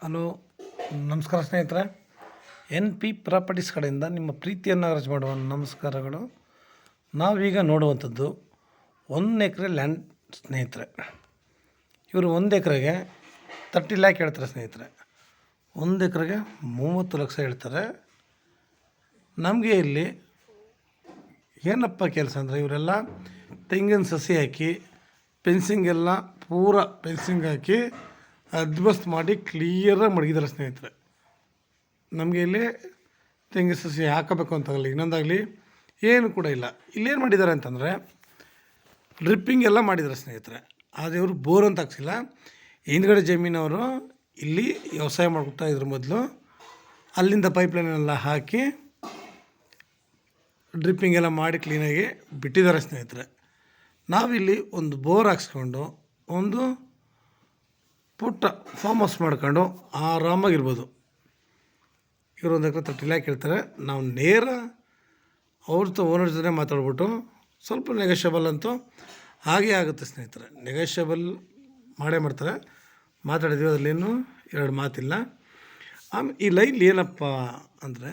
Hello, ನಮಸ್ಕಾರ ಸ್ನೇಹಿತರೆ. N P properties ಕಡೆಯಿಂದ ನಿಮ್ಮ ಪ್ರೀತಿಯನ್ನು ಅರ್ಜಿ ಮಾಡುವ ನಮಸ್ಕಾರಗಳು. ನಾವೀಗ ನೋಡುವಂಥದ್ದು 1 ಎಕರೆ ಲ್ಯಾಂಡ್ ಸ್ನೇಹಿತರೆ. ಇವರು 1 ಎಕರೆಗೆ 30 ಲ್ಯಾಕ್ ಹೇಳ್ತಾರೆ ಸ್ನೇಹಿತರೆ. 1 ಎಕರೆಗೆ 30 ಲಕ್ಷ ಹೇಳ್ತಾರೆ. ನಮಗೆ ಇಲ್ಲಿ ಏನಪ್ಪ ಕೆಲಸ ಅಂದರೆ, ಇವರೆಲ್ಲ ತೆಂಗಿನ ಸಸಿ ಹಾಕಿ ಫೆನ್ಸಿಂಗ್ ಎಲ್ಲ ಪೂರ ಫೆನ್ಸಿಂಗ್ ಹಾಕಿ ಅದ್ಬಸ್ತ್ ಮಾಡಿ ಕ್ಲಿಯರಾಗಿ ಮಡಗಿದ್ದಾರೆ ಸ್ನೇಹಿತರೆ. ನಮಗೆ ಇಲ್ಲಿ ತೆಂಗಿನ ಸಸಿ ಹಾಕಬೇಕು ಅಂತಾಗಲಿ ಇನ್ನೊಂದಾಗಲಿ ಏನು ಕೂಡ ಇಲ್ಲ. ಇಲ್ಲೇನು ಮಾಡಿದ್ದಾರೆ ಅಂತಂದರೆ ಡ್ರಿಪ್ಪಿಂಗ್ ಎಲ್ಲ ಮಾಡಿದ್ದಾರೆ ಸ್ನೇಹಿತರೆ. ಆದರೆ ಇವರು ಬೋರ್ ಅಂತ ಹಾಕ್ಸಿಲ್ಲ. ಹಿಂದ್ಗಡೆ ಜಮೀನವರು ಇಲ್ಲಿ ವ್ಯವಸಾಯ ಮಾಡ್ಕೊತಾ ಇದ್ರ ಮೊದಲು ಅಲ್ಲಿಂದ ಪೈಪ್ಲೈನೆಲ್ಲ ಹಾಕಿ ಡ್ರಿಪ್ಪಿಂಗ್ ಎಲ್ಲ ಮಾಡಿ ಕ್ಲೀನಾಗಿ ಬಿಟ್ಟಿದ್ದಾರೆ ಸ್ನೇಹಿತರೆ. ನಾವಿಲ್ಲಿ ಒಂದು ಬೋರ್ ಹಾಕ್ಸ್ಕೊಂಡು ಒಂದು ಪುಟ್ಟ ಫಾರ್ಮ್ ಹೌಸ್ ಮಾಡ್ಕೊಂಡು ಆರಾಮಾಗಿರ್ಬೋದು. ಇವರು 1 ಎಕರೆ 30 ಲ್ಯಾಕ್ ಹೇಳ್ತಾರೆ. ನಾವು ನೇರ ಅವ್ರದ್ದು ಓನರ್ ಜೊತೆ ಮಾತಾಡ್ಬಿಟ್ಟು ಸ್ವಲ್ಪ ನೆಗೋಷಿಯಬಲ್ ಅಂತೂ ಹಾಗೇ ಆಗುತ್ತೆ ಸ್ನೇಹಿತರೆ. ನೆಗೋಷಿಯಬಲ್ ಮಾಡೇ ಮಾಡ್ತಾರೆ. ಮಾತಾಡಿದ್ವಿ, ಅದರಲ್ಲೇನು 2 ಮಾತಿಲ್ಲ. ಈ ಲೈನ್ ಏನಪ್ಪ ಅಂದರೆ,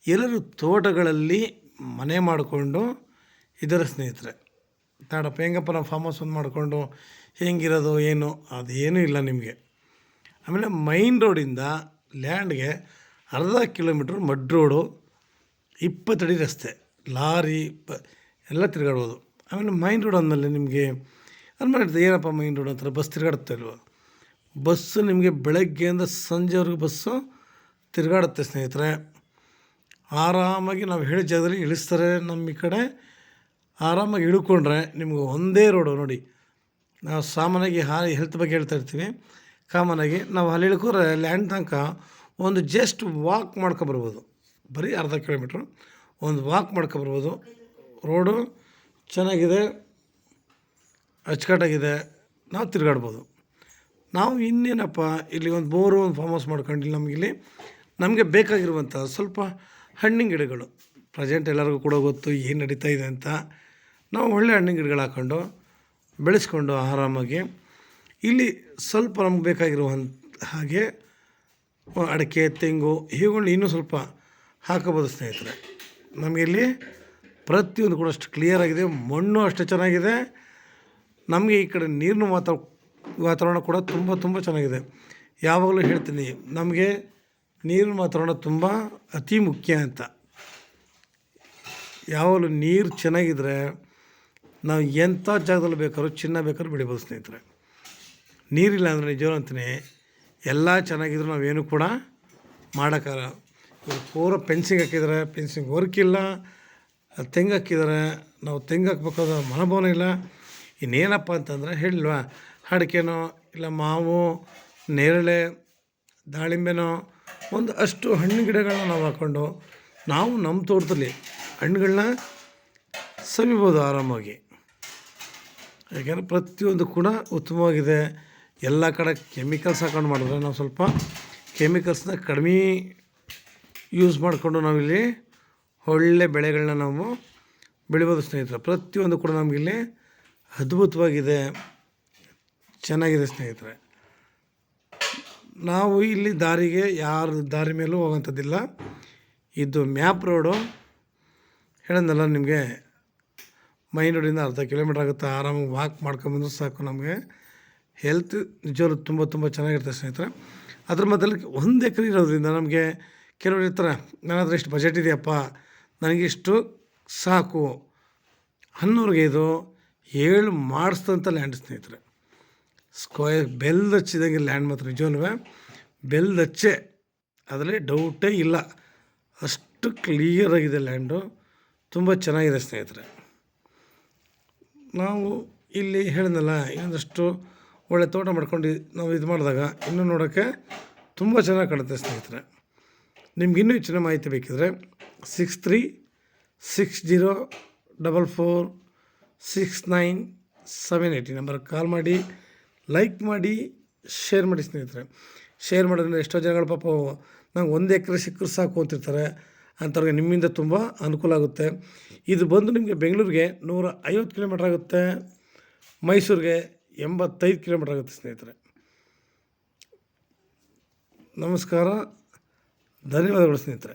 ಎಲ್ಲರೂ ತೋಟಗಳಲ್ಲಿ ಮನೆ ಮಾಡಿಕೊಂಡು ಇದ್ದಾರೆ ಸ್ನೇಹಿತರೆ. ತಾಡಪ್ಪ ಹೆಂಗಪ್ಪ ನಾವು ಫಾರ್ಮ್ ಹೌಸ್ ಒಂದು ಮಾಡಿಕೊಂಡು ಹೆಂಗಿರೋದು ಏನು ಅದೇನೂ ಇಲ್ಲ ನಿಮಗೆ. ಆಮೇಲೆ ಮೈನ್ ರೋಡಿಂದ ಲ್ಯಾಂಡ್ಗೆ ಅರ್ಧ ಕಿಲೋಮೀಟ್ರ್ ಮಡ್ ರೋಡು, 20 ಅಡಿ ರಸ್ತೆ, ಲಾರಿ ಎಲ್ಲ ತಿರುಗಾಡ್ಬೋದು. ಆಮೇಲೆ ಮೈನ್ ರೋಡ್ ಅಂದಮೇಲೆ ನಿಮಗೆ ಅನ್ಮಾಡಿರ್ತದೆ, ಏನಪ್ಪ ಮೈನ್ ರೋಡ್ ಅಂತಾರೆ, ಬಸ್ ತಿರುಗಾಡುತ್ತೆ ಇಲ್ವ? ಬಸ್ಸು ನಿಮಗೆ ಬೆಳಗ್ಗೆಯಿಂದ ಸಂಜೆವರೆಗೂ ಬಸ್ಸು ತಿರುಗಾಡುತ್ತೆ ಸ್ನೇಹಿತರೆ. ಆರಾಮಾಗಿ ನಾವು ಹೇಳಿದ ಜಾಗದಲ್ಲಿ ಇಳಿಸ್ತಾರೆ. ನಮ್ಮ ಈ ಕಡೆ ಆರಾಮಾಗಿ ಇಳ್ಕೊಂಡ್ರೆ ನಿಮ್ಗೆ ಒಂದೇ ರೋಡು ನೋಡಿ. ನಾವು ಸಾಮಾನ್ಯವಾಗಿ ಹೆಲ್ತ್ ಬಗ್ಗೆ ಹೇಳ್ತಾ ಇರ್ತೀವಿ. ಕಾಮನಾಗಿ ನಾವು ಅಲ್ಲಿ ಇಳ್ಕೋರೆ ಲ್ಯಾಂಡ್ ತನಕ ಒಂದು ಜಸ್ಟ್ ವಾಕ್ ಮಾಡ್ಕೊಬರ್ಬೋದು. ಬರೀ ಅರ್ಧ ಕಿಲೋಮೀಟ್ರು ಒಂದು ವಾಕ್ ಮಾಡ್ಕೊಬರ್ಬೋದು. ರೋಡು ಚೆನ್ನಾಗಿದೆ, ಅಚ್ಚುಕಟ್ಟಾಗಿದೆ, ನಾವು ತಿರುಗಾಡ್ಬೋದು. ನಾವು ಇನ್ನೇನಪ್ಪ ಇಲ್ಲಿ ಒಂದು ಬೋರು ಒಂದು ಫಾರ್ಮ್ ಹೌಸ್ ಮಾಡ್ಕೊಂಡಿಲ್ಲ. ನಮಗಿಲ್ಲಿ ನಮಗೆ ಬೇಕಾಗಿರುವಂಥ ಸ್ವಲ್ಪ ಹಣ್ಣಿನ ಗಿಡಗಳು, ಪ್ರೆಸೆಂಟ್ ಎಲ್ಲರಿಗೂ ಕೂಡ ಗೊತ್ತು ಏನು ನಡೀತಾ ಇದೆ ಅಂತ. ನಾವು ಒಳ್ಳೆ ಹಣ್ಣಿನ ಗಿಡಗಳು ಹಾಕ್ಕೊಂಡು ಬೆಳೆಸ್ಕೊಂಡು ಆರಾಮಾಗಿ ಇಲ್ಲಿ ಸ್ವಲ್ಪ ನಮ್ಗೆ ಬೇಕಾಗಿರುವಂಥ ಹಾಗೆ ಅಡಿಕೆ, ತೆಂಗು ಹೀಗೊಂಡು ಇನ್ನೂ ಸ್ವಲ್ಪ ಹಾಕೋಬೋದು ಸ್ನೇಹಿತರೆ. ನಮಗೆ ಇಲ್ಲಿ ಪ್ರತಿಯೊಂದು ಕೂಡ ಅಷ್ಟು ಕ್ಲಿಯರಾಗಿದೆ, ಮಣ್ಣು ಅಷ್ಟು ಚೆನ್ನಾಗಿದೆ. ನಮಗೆ ಈ ಕಡೆ ನೀರಿನ ವಾತಾವರಣ ಕೂಡ ತುಂಬ ಚೆನ್ನಾಗಿದೆ. ಯಾವಾಗಲೂ ಹೇಳ್ತೀನಿ, ನಮಗೆ ನೀರಿನ ವಾತಾವರಣ ತುಂಬ ಅತಿ ಮುಖ್ಯ ಅಂತ. ಯಾವಾಗಲೂ ನೀರು ಚೆನ್ನಾಗಿದ್ದರೆ ನಾವು ಎಂಥ ಜಾಗದಲ್ಲಿ ಬೇಕಾದ್ರೂ ಚಿನ್ನ ಬೇಕಾದ್ರೂ ಬೆಳಿಬೋದು ಸ್ನೇಹಿತರೆ. ನೀರಿಲ್ಲ ಅಂದರೆ ನಿಜವೂ ಅಂತೀನಿ, ಎಲ್ಲ ಚೆನ್ನಾಗಿದ್ರು ನಾವೇನು ಕೂಡ ಮಾಡೋಕ್ಕಾಗಲ್ಲ. ಇವರು ಪೂರ ಫೆನ್ಸಿಂಗ್ ಹಾಕಿದ್ದಾರೆ, ಫೆನ್ಸಿಂಗ್ ವರ್ಕ್ ಇಲ್ಲ. ತೆಂಗು ಹಾಕಿದ್ದಾರೆ, ನಾವು ತೆಂಗು ಹಾಕ್ಬೇಕಾದ್ರೆ ಮನೋಭಾವನೆ ಇಲ್ಲ. ಇನ್ನೇನಪ್ಪ ಅಂತಂದರೆ ಹೇಳಿಲ್ವಾ, ಅಡಿಕೆನೋ ಇಲ್ಲ ಮಾವು, ನೇರಳೆ, ದಾಳಿಂಬೆನೋ ಒಂದು ಅಷ್ಟು ಹಣ್ಣು ಗಿಡಗಳನ್ನ ನಾವು ಹಾಕ್ಕೊಂಡು ನಾವು ನಮ್ಮ ತೋಟದಲ್ಲಿ ಹಣ್ಣುಗಳನ್ನ ಸವಿಬೋದು ಆರಾಮಾಗಿ. ಯಾಕೆಂದರೆ ಪ್ರತಿಯೊಂದು ಕೂಡ ಉತ್ತಮವಾಗಿದೆ. ಎಲ್ಲ ಕಡೆ ಕೆಮಿಕಲ್ಸ್ ಹಾಕೊಂಡು ಮಾಡಿದ್ರೆ ನಾವು ಸ್ವಲ್ಪ ಕೆಮಿಕಲ್ಸ್ನ ಕಡಿಮೆ ಯೂಸ್ ಮಾಡಿಕೊಂಡು ನಾವಿಲ್ಲಿ ಒಳ್ಳೆ ಬೆಳೆಗಳನ್ನ ನಾವು ಬೆಳಿಬೋದು ಸ್ನೇಹಿತರೆ. ಪ್ರತಿಯೊಂದು ಕೂಡ ನಮಗಿಲ್ಲಿ ಅದ್ಭುತವಾಗಿದೆ, ಚೆನ್ನಾಗಿದೆ ಸ್ನೇಹಿತರೆ. ನಾವು ಇಲ್ಲಿ ದಾರಿಗೆ ಯಾರ ದಾರಿ ಮೇಲೂ ಹೋಗೋಂಥದ್ದಿಲ್ಲ. ಇದು ಮ್ಯಾಪ್ ರೋಡು ಹೇಳಿದ್ನಲ್ಲ ನಿಮಗೆ. ಮೈನ್ ರೋಡಿಂದ ಅರ್ಧ ಕಿಲೋಮೀಟ್ರ್ ಆಗುತ್ತೆ. ಆರಾಮಾಗಿ ವಾಕ್ ಮಾಡ್ಕೊಂಬಂದ್ರೆ ಸಾಕು. ನಮಗೆ ಹೆಲ್ತ್ ನಿಜವಾಗ್ಲೂ ತುಂಬ ಚೆನ್ನಾಗಿರ್ತದೆ ಸ್ನೇಹಿತರೆ. ಅದ್ರ ಮಧ್ಯದಲ್ಲಿ 1 ಎಕರೆ ಇರೋದ್ರಿಂದ ನಮಗೆ ಕೆಲವರು ಇರ್ತಾರೆ, ನನ್ನ ಹತ್ರ ಇಷ್ಟು ಬಜೆಟ್ ಇದೆಯಪ್ಪ, ನನಗಿಷ್ಟು ಸಾಕು ಅನ್ನೋರಿಗೆ ಇದು 7 ಮಾಡಿಸ್ತಂಥ ಲ್ಯಾಂಡ್ ಸ್ನೇಹಿತರೆ. ಸ್ಕ್ವಯರ್ ಬೆಲ್ದಚ್ಚಿದಂಗೆ ಲ್ಯಾಂಡ್ ಮಾತ್ರ ನಿಜವಲ್ವೇ ಬೆಲ್ದಚ್ಚೆ, ಅದರಲ್ಲಿ ಡೌಟೇ ಇಲ್ಲ. ಅಷ್ಟು ಕ್ಲಿಯರಾಗಿದೆ ಲ್ಯಾಂಡು, ತುಂಬ ಚೆನ್ನಾಗಿದೆ ಸ್ನೇಹಿತರೆ. ನಾವು ಇಲ್ಲಿ ಹೇಳಿದ್ನಲ್ಲ, ಇನ್ನೊಂದಷ್ಟು ಒಳ್ಳೆ ತೋಟ ಮಾಡ್ಕೊಂಡು ನಾವು ಇದು ಮಾಡಿದಾಗ ಇನ್ನೂ ನೋಡೋಕ್ಕೆ ತುಂಬ ಚೆನ್ನಾಗಿ ಕಾಣುತ್ತೆ ಸ್ನೇಹಿತರೆ. ನಿಮ್ಗೆ ಇನ್ನೂ ಹೆಚ್ಚಿನ ಮಾಹಿತಿ ಬೇಕಿದ್ರೆ 6360446978 ನಂಬರ್ಗೆ ಕಾಲ್ ಮಾಡಿ, ಲೈಕ್ ಮಾಡಿ, ಶೇರ್ ಮಾಡಿ ಸ್ನೇಹಿತರೆ. ಶೇರ್ ಮಾಡೋದ್ರಿಂದ ಎಷ್ಟೋ ಜನಗಳು ಪಾಪ ನಂಗೆ 1 ಎಕರೆ ಸಿಕ್ಕರು ಸಾಕು ಅಂತಿರ್ತಾರೆ. ಅಂಥವ್ರಿಗೆ ನಿಮ್ಮಿಂದ ತುಂಬ ಅನುಕೂಲ ಆಗುತ್ತೆ. ಇದು ಬಂದು ನಿಮಗೆ ಬೆಂಗಳೂರಿಗೆ 150 ಕಿಲೋಮೀಟ್ರ್ ಆಗುತ್ತೆ, ಮೈಸೂರಿಗೆ 85 ಕಿಲೋಮೀಟ್ರ್ ಆಗುತ್ತೆ ಸ್ನೇಹಿತರೆ. ನಮಸ್ಕಾರ, ಧನ್ಯವಾದಗಳು ಸ್ನೇಹಿತರೆ.